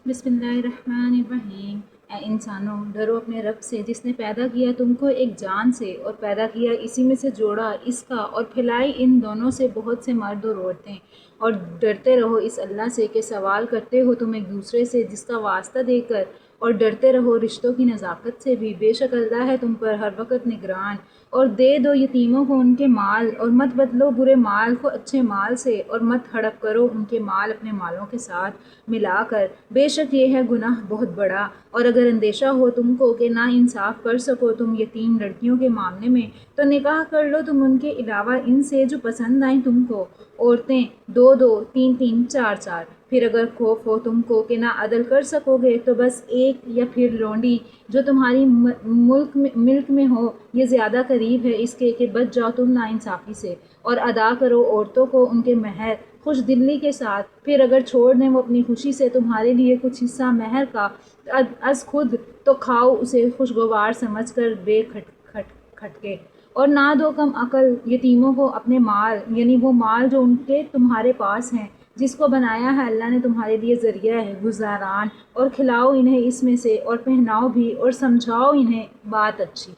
بسم اللہ الرحمن الرحیم۔ اے انسانوں، ڈرو اپنے رب سے جس نے پیدا کیا تم کو ایک جان سے اور پیدا کیا اسی میں سے جوڑا اس کا اور پھیلائی ان دونوں سے بہت سے مرد اور عورتیں، اور ڈرتے رہو اس اللہ سے کہ سوال کرتے ہو تم ایک دوسرے سے جس کا واسطہ دے کر، اور ڈرتے رہو رشتوں کی نزاکت سے بھی، بے شک اللہ ہے تم پر ہر وقت نگران۔ اور دے دو یتیموں کو ان کے مال، اور مت بدلو برے مال کو اچھے مال سے، اور مت ہڑپ کرو ان کے مال اپنے مالوں کے ساتھ ملا کر، بے شک یہ ہے گناہ بہت بڑا۔ اور اگر اندیشہ ہو تم کو کہ نا انصاف کر سکو تم یتیم لڑکیوں کے معاملے میں، تو نکاح کر لو تم ان کے علاوہ ان سے جو پسند آئیں تم کو، عورتیں دو دو، تین تین، چار چار۔ پھر اگر خوف ہو تم کو کہ نا عدل کر سکو گے تو بس ایک، یا پھر لونڈی جو تمہاری ملک میں ہو، یہ زیادہ قریب ہے اس کے کہ بچ جاؤ تم نا انصافی سے۔ اور ادا کرو عورتوں کو ان کے مہر خوش دلی کے ساتھ، پھر اگر چھوڑ دیں وہ اپنی خوشی سے تمہارے لیے کچھ حصہ مہر کا از خود، تو کھاؤ اسے خوشگوار سمجھ کر بے کھٹکے۔ اور نہ دو کم عقل یتیموں کو اپنے مال، یعنی وہ مال جو ان کے تمہارے پاس ہیں، جس کو بنایا ہے اللہ نے تمہارے لیے ذریعہ ہے گزاران، اور کھلاؤ انہیں اس میں سے اور پہناؤ بھی اور سمجھاؤ انہیں بات اچھی۔